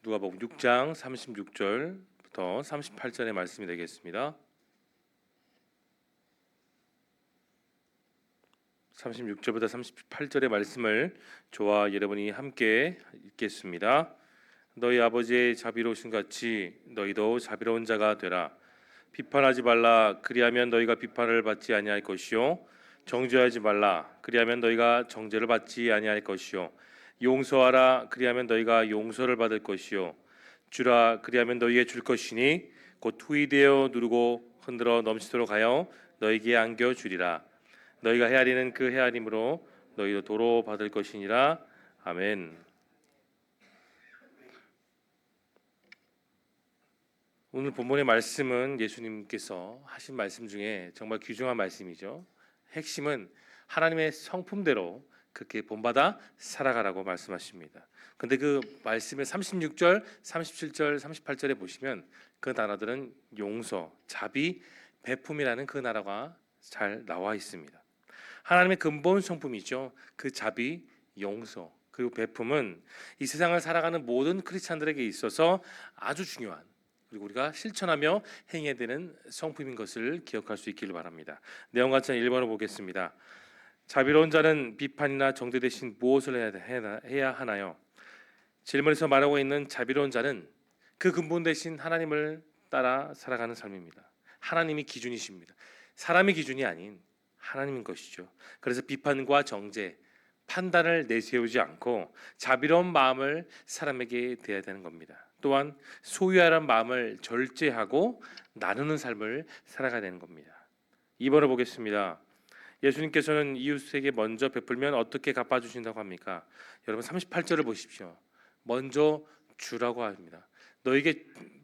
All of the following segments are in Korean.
누가복음 6장 36절부터 38절의 말씀이 되겠습니다. 36절부터 38절의 말씀을 저와 여러분이 함께 읽겠습니다. 너희 아버지의 자비로우신 같이 너희도 자비로운 자가 되라. 비판하지 말라. 그리하면 너희가 비판을 받지 아니할 것이요 정죄하지 말라. 그리하면 너희가 정죄를 받지 아니할 것이요 용서하라. 그리하면 너희가 용서를 받을 것이요 주라. 그리하면 너희에게 줄 것이니 곧 후이되어 누르고 흔들어 넘치도록 하여 너희에게 안겨 주리라. 너희가 헤아리는 그 헤아림으로 너희도 도로 받을 것이니라. 아멘. 오늘 본문의 말씀은 예수님께서 하신 말씀 중에 정말 귀중한 말씀이죠. 핵심은 하나님의 성품대로 그렇게 본받아 살아가라고 말씀하십니다. 근데 그 말씀의 36절, 37절, 38절에 보시면 그 단어들은 용서, 자비, 베품이라는 그 단어가 잘 나와 있습니다. 하나님의 근본 성품이죠. 그 자비, 용서, 그리고 베품은 이 세상을 살아가는 모든 크리스찬들에게 있어서 아주 중요한, 그리고 우리가 실천하며 행해야 되는 성품인 것을 기억할 수 있기를 바랍니다. 내용과 같이 1번을 보겠습니다. 자비로운 자는 비판이나 정죄 대신 무엇을 해야 하나요? 질문에서 말하고 있는 자비로운 자는 그 근본 대신 하나님을 따라 살아가는 삶입니다. 하나님이 기준이십니다. 사람의 기준이 아닌 하나님인 것이죠. 그래서 비판과 정죄, 판단을 내세우지 않고 자비로운 마음을 사람에게 대해야 되는 겁니다. 또한 소유하라는 마음을 절제하고 나누는 삶을 살아가야 되는 겁니다. 2번을 보겠습니다. 예수님께서는 이웃에게 먼저 베풀면 어떻게 갚아주신다고 합니까? 여러분 38절을 보십시오. 먼저 주라고 합니다.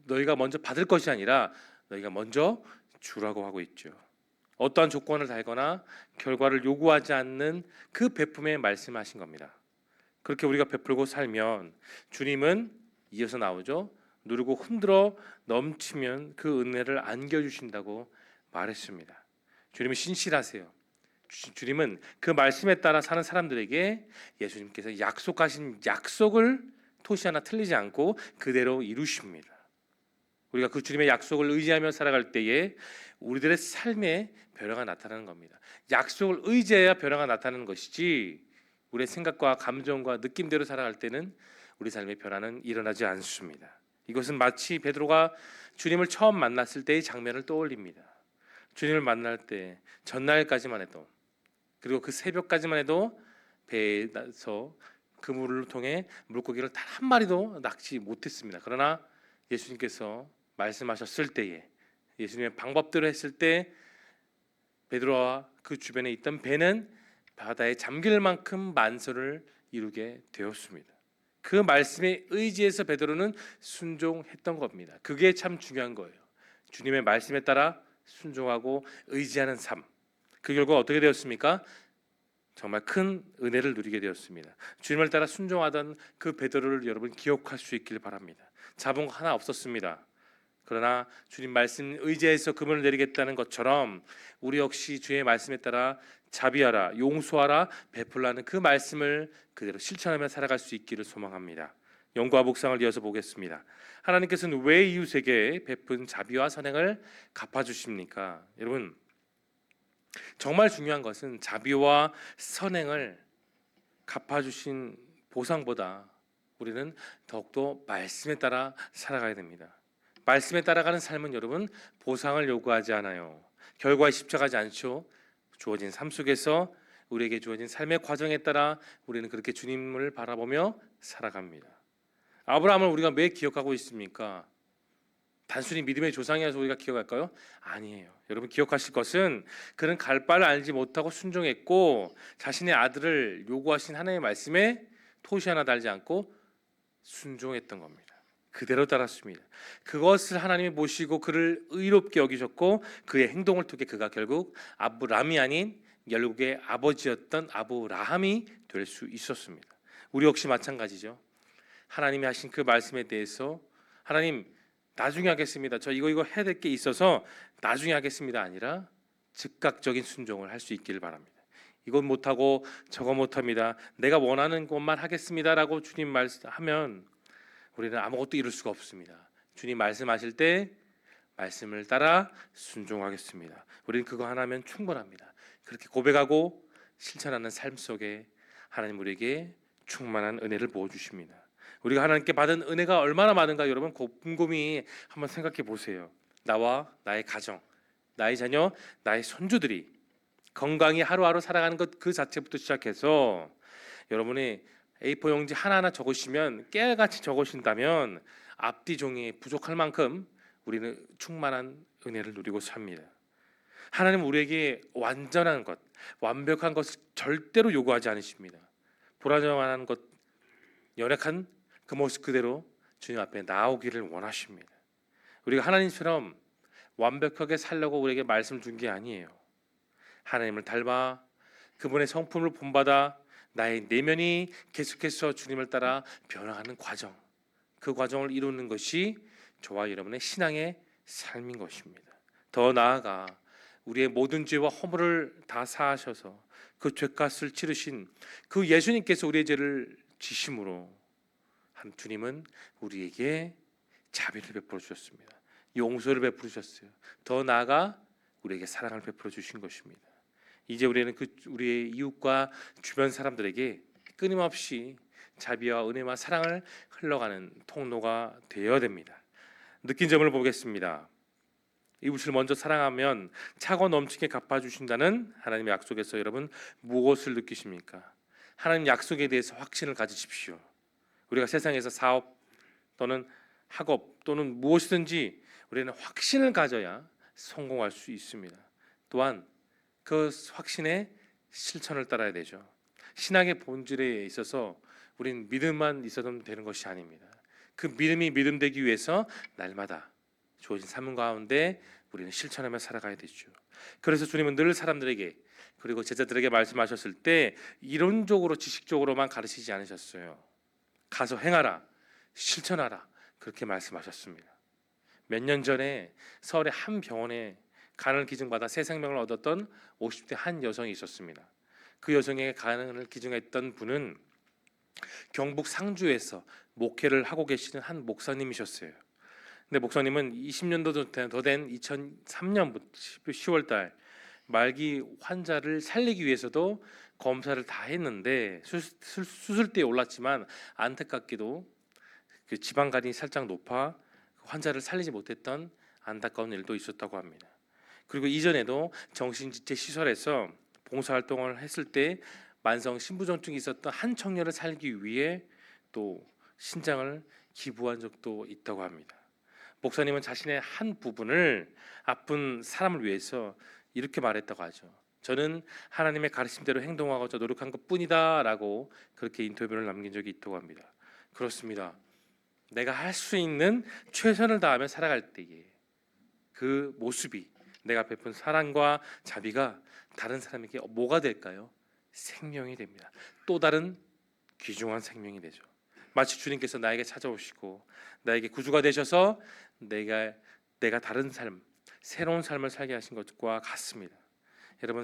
너희가 먼저 받을 것이 아니라 너희가 먼저 주라고 하고 있죠. 어떠한 조건을 달거나 결과를 요구하지 않는 그 베품에 말씀하신 겁니다. 그렇게 우리가 베풀고 살면 주님은 이어서 나오죠. 누르고 흔들어 넘치면 그 은혜를 안겨주신다고 말했습니다. 주님은 신실하세요. 주님은 그 말씀에 따라 사는 사람들에게 예수님께서 약속하신 약속을 토시 하나 틀리지 않고 그대로 이루십니다. 우리가 그 주님의 약속을 의지하며 살아갈 때에 우리들의 삶에 변화가 나타나는 겁니다. 약속을 의지해야 변화가 나타나는 것이지 우리의 생각과 감정과 느낌대로 살아갈 때는 우리 삶의 변화는 일어나지 않습니다. 이것은 마치 베드로가 주님을 처음 만났을 때의 장면을 떠올립니다. 주님을 만날 때 전날까지만 해도, 그리고 그 새벽까지만 해도 배에서 그물을 통해 물고기를 단 한 마리도 낚지 못했습니다. 그러나 예수님께서 말씀하셨을 때에, 예수님의 방법대로 했을 때 베드로와 그 주변에 있던 배는 바다에 잠길 만큼 만선을 이루게 되었습니다. 그 말씀에 의지해서 베드로는 순종했던 겁니다. 그게 참 중요한 거예요. 주님의 말씀에 따라 순종하고 의지하는 삶. 그 결과 어떻게 되었습니까? 정말 큰 은혜를 누리게 되었습니다. 주님을 따라 순종하던 그 베드로를 여러분 기억할 수 있길 바랍니다. 잡은 거 하나 없었습니다. 그러나 주님 말씀 의지해서 그물을 내리겠다는 것처럼 우리 역시 주의 말씀에 따라 자비하라, 용서하라, 베풀라는 그 말씀을 그대로 실천하며 살아갈 수 있기를 소망합니다. 영과 묵상을 이어서 보겠습니다. 하나님께서는 왜 이웃에게 베푼 자비와 선행을 갚아주십니까? 여러분, 정말 중요한 것은 자비와 선행을 갚아주신 보상보다 우리는 더욱더 말씀에 따라 살아가야 됩니다. 말씀에 따라가는 삶은 여러분 보상을 요구하지 않아요. 결과에 집착하지 않죠. 주어진 삶 속에서 우리에게 주어진 삶의 과정에 따라 우리는 그렇게 주님을 바라보며 살아갑니다. 아브라함을 우리가 왜 기억하고 있습니까? 단순히 믿음의 조상이라서 우리가 기억할까요? 아니에요. 여러분 기억하실 것은 그는 갈 바를 알지 못하고 순종했고 자신의 아들을 요구하신 하나님의 말씀에 토시 하나 달지 않고 순종했던 겁니다. 그대로 따랐습니다. 그것을 하나님이 보시고 그를 의롭게 여기셨고 그의 행동을 통해 그가 결국 아브람이 아닌 열국의 아버지였던 아브라함이 될 수 있었습니다. 우리 역시 마찬가지죠. 하나님이 하신 그 말씀에 대해서 하나님 나중에 하겠습니다. 저 이거 해야 될 게 있어서 나중에 하겠습니다. 아니라 즉각적인 순종을 할 수 있기를 바랍니다. 이건 못하고 저거 못합니다. 내가 원하는 것만 하겠습니다라고 주님 말씀하면 우리는 아무것도 이룰 수가 없습니다. 주님 말씀하실 때 말씀을 따라 순종하겠습니다. 우리는 그거 하나면 충분합니다. 그렇게 고백하고 실천하는 삶 속에 하나님 우리에게 충만한 은혜를 부어 주십니다. 우리가 하나님께 받은 은혜가 얼마나 많은가 여러분 곰곰이 한번 생각해 보세요. 나와 나의 가정, 나의 자녀, 나의 손주들이 건강히 하루하루 살아가는 것 그 자체부터 시작해서 여러분이 A4 용지 하나하나 적으시면 깨알같이 적으신다면 앞뒤 종이 부족할 만큼 우리는 충만한 은혜를 누리고 삽니다. 하나님은 우리에게 완전한 것, 완벽한 것을 절대로 요구하지 않으십니다. 불완전한 것, 연약한 그 모습 그대로 주님 앞에 나오기를 원하십니다. 우리가 하나님처럼 완벽하게 살려고 우리에게 말씀 준 게 아니에요. 하나님을 닮아 그분의 성품을 본받아 나의 내면이 계속해서 주님을 따라 변화하는 과정, 그 과정을 이루는 것이 저와 여러분의 신앙의 삶인 것입니다. 더 나아가 우리의 모든 죄와 허물을 다 사하셔서 그 죄값을 치르신 그 예수님께서 우리의 죄를 지심으로 한 주님은 우리에게 자비를 베풀어 주셨습니다. 용서를 베풀어 주셨어요. 더 나아가 우리에게 사랑을 베풀어 주신 것입니다. 이제 우리는 우리의 이웃과 주변 사람들에게 끊임없이 자비와 은혜와 사랑을 흘러가는 통로가 되어야 됩니다. 느낀 점을 보겠습니다. 이웃을 먼저 사랑하면 차고 넘치게 갚아주신다는 하나님의 약속에서 여러분 무엇을 느끼십니까? 하나님 약속에 대해서 확신을 가지십시오. 우리가 세상에서 사업 또는 학업 또는 무엇이든지 우리는 확신을 가져야 성공할 수 있습니다. 또한 그 확신의 실천을 따라야 되죠. 신앙의 본질에 있어서 우리는 믿음만 있어도 되는 것이 아닙니다. 그 믿음이 믿음되기 위해서 날마다 주어진 삶 가운데 우리는 실천하며 살아가야 되죠. 그래서 주님은 늘 사람들에게 그리고 제자들에게 말씀하셨을 때 이론적으로 지식적으로만 가르치지 않으셨어요. 가서 행하라, 실천하라 그렇게 말씀하셨습니다. 몇 년 전에 서울의 한 병원에 간을 기증받아 새 생명을 얻었던 50대 한 여성이 있었습니다. 그 여성에게 간을 기증했던 분은 경북 상주에서 목회를 하고 계시는 한 목사님이셨어요. 근데 목사님은 20년도 더 된 2003년 10월 달 말기 환자를 살리기 위해서도 검사를 다 했는데 수술대에 올랐지만 안타깝게도 그 지방간이 살짝 높아 환자를 살리지 못했던 안타까운 일도 있었다고 합니다. 그리고 이전에도 정신지체 시설에서 봉사활동을 했을 때 만성 신부전증이 있었던 한 청년을 살리기 위해 또 신장을 기부한 적도 있다고 합니다. 목사님은 자신의 한 부분을 아픈 사람을 위해서 이렇게 말했다고 하죠. 저는 하나님의 가르침대로 행동하고자 노력한 것뿐이다라고 그렇게 인터뷰를 남긴 적이 있다고 합니다. 그렇습니다. 내가 할 수 있는 최선을 다하며 살아갈 때에 그 모습이 내가 베푼 사랑과 자비가 다른 사람에게 뭐가 될까요? 생명이 됩니다. 또 다른 귀중한 생명이 되죠. 마치 주님께서 나에게 찾아오시고 나에게 구주가 되셔서 내가 다른 삶, 새로운 삶을 살게 하신 것과 같습니다. 여러분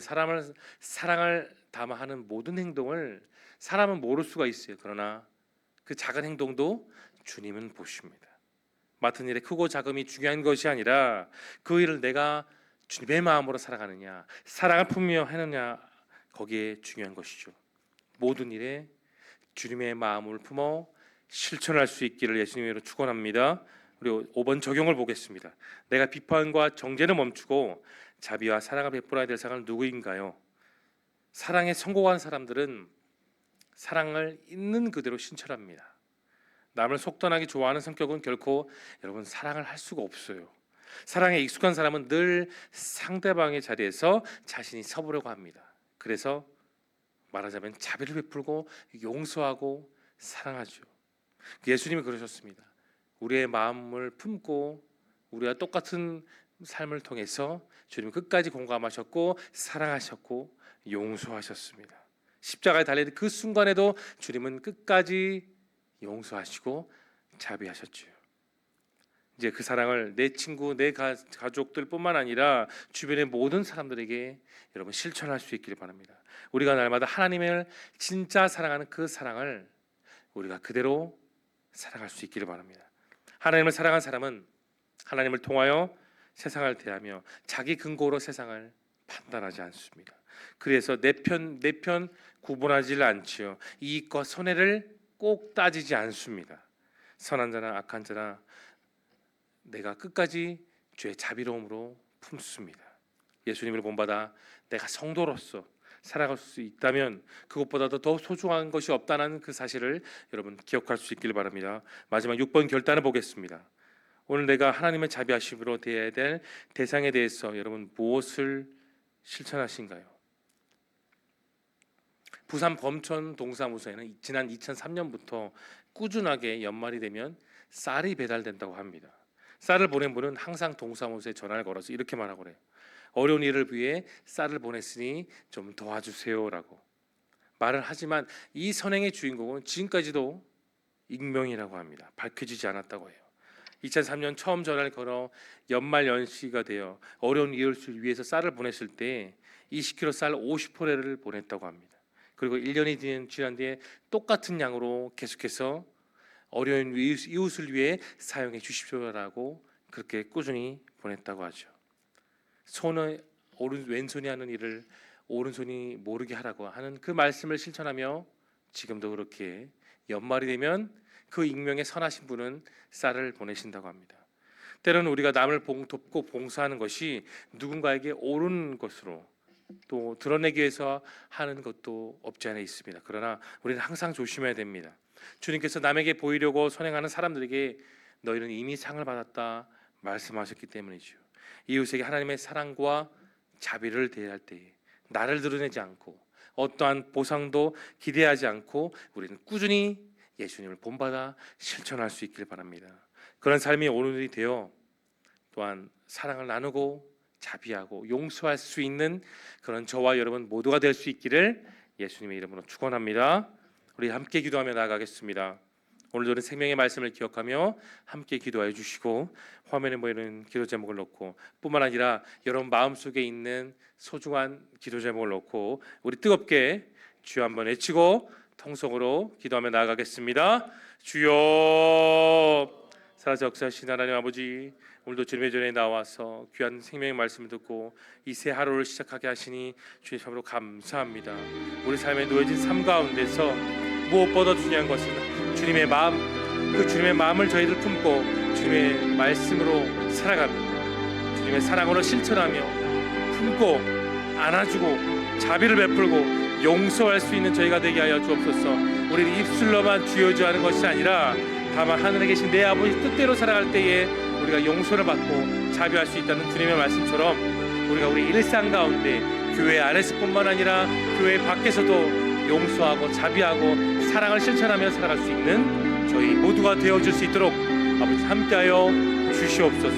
사랑을 담아 하는 모든 행동을 사람은 모를 수가 있어요. 그러나 그 작은 행동도 주님은 보십니다. 맡은 일의 크고 작음이 중요한 것이 아니라 그 일을 내가 주님의 마음으로 살아가느냐, 사랑을 품으며 하느냐 거기에 중요한 것이죠. 모든 일에 주님의 마음을 품어 실천할 수 있기를 예수님으로 축원합니다. 우리 5번 적용을 보겠습니다. 내가 비판과 정죄는 멈추고 자비와 사랑을 베풀어야 될 사람은 누구인가요? 사랑에 성공한 사람들은 사랑을 있는 그대로 신철합니다. 남을 속단하기 좋아하는 성격은 결코 여러분 사랑을 할 수가 없어요. 사랑에 익숙한 사람은 늘 상대방의 자리에서 자신이 서보려고 합니다. 그래서 말하자면 자비를 베풀고 용서하고 사랑하죠. 예수님이 그러셨습니다. 우리의 마음을 품고 우리와 똑같은 삶을 통해서 주님은 끝까지 공감하셨고 사랑하셨고 용서하셨습니다. 십자가에 달리는 그 순간에도 주님은 끝까지 용서하시고 자비하셨죠. 이제 그 사랑을 내 친구, 내 가족들뿐만 아니라 주변의 모든 사람들에게 여러분 실천할 수 있기를 바랍니다. 우리가 날마다 하나님을 진짜 사랑하는 그 사랑을 우리가 그대로 살아갈 수 있기를 바랍니다. 하나님을 사랑한 사람은 하나님을 통하여 세상을 대하며 자기 근거로 세상을 판단하지 않습니다. 그래서 내 편 구분하지 않지요. 이익과 손해를 꼭 따지지 않습니다. 선한 자나 악한 자나 내가 끝까지 주의 자비로움으로 품습니다. 예수님을 본받아 내가 성도로서 살아갈 수 있다면 그것보다도 더 소중한 것이 없다는 그 사실을 여러분 기억할 수 있기를 바랍니다. 마지막 6번 결단을 보겠습니다. 오늘 내가 하나님의 자비하심으로 대해야 될 대상에 대해서 여러분 무엇을 실천하신가요? 부산 범천 동사무소에는 지난 2003년부터 꾸준하게 연말이 되면 쌀이 배달된다고 합니다. 쌀을 보낸 분은 항상 동사무소에 전화를 걸어서 이렇게 말하고 그래요. 어려운 일을 위해 쌀을 보냈으니 좀 도와주세요라고 말을 하지만 이 선행의 주인공은 지금까지도 익명이라고 합니다. 밝혀지지 않았다고 해요. 2003년 처음 전화를 걸어 연말 연시가 되어 어려운 이웃을 위해서 쌀을 보냈을 때 20kg 쌀 50포레를 보냈다고 합니다. 그리고 1년이 지난 뒤에 똑같은 양으로 계속해서 어려운 이웃을 위해 사용해 주십시오라고 그렇게 꾸준히 보냈다고 하죠. 왼손이 하는 일을 오른손이 모르게 하라고 하는 그 말씀을 실천하며 지금도 그렇게 연말이 되면 그 익명의 선하신 분은 쌀을 보내신다고 합니다. 때로는 우리가 남을 돕고 봉사하는 것이 누군가에게 옳은 것으로 또 드러내기 위해서 하는 것도 없지 않아 있습니다. 그러나 우리는 항상 조심해야 됩니다. 주님께서 남에게 보이려고 선행하는 사람들에게 너희는 이미 상을 받았다 말씀하셨기 때문이죠. 이웃에게 하나님의 사랑과 자비를 대할 때에 나를 드러내지 않고 어떠한 보상도 기대하지 않고 우리는 꾸준히 예수님을 본받아 실천할 수 있길 바랍니다. 그런 삶이 오늘이 되어 또한 사랑을 나누고 자비하고 용서할 수 있는 그런 저와 여러분 모두가 될 수 있기를 예수님의 이름으로 축원합니다. 우리 함께 기도하며 나아가겠습니다. 오늘도 생명의 말씀을 기억하며 함께 기도해 주시고 화면에 보이는 기도 제목을 놓고 뿐만 아니라 여러분 마음속에 있는 소중한 기도 제목을 놓고 우리 뜨겁게 주여 한번 외치고 통성으로 기도하며 나아가겠습니다. 주여 살아서 역사하신 하나님 아버지, 오늘도 주님의 전에 나와서 귀한 생명의 말씀을 듣고 이 새 하루를 시작하게 하시니 주의 참으로 감사합니다. 우리 삶에 놓여진 삶 가운데서 무엇보다 중요한 것은 주님의 마음, 그 주님의 마음을 저희들 품고 주님의 말씀으로 살아갑니다. 주님의 사랑으로 실천하며 품고 안아주고 자비를 베풀고 용서할 수 있는 저희가 되게 하여 주옵소서. 우리는 입술로만 주여주 하는 것이 아니라 다만 하늘에 계신 내 아버지 뜻대로 살아갈 때에 우리가 용서를 받고 자비할 수 있다는 주님의 말씀처럼 우리가 우리 일상 가운데 교회 안에서뿐만 아니라 교회 밖에서도 용서하고 자비하고 사랑을 실천하며 살아갈 수 있는 저희 모두가 되어줄 수 있도록 아버지 함께하여 주시옵소서.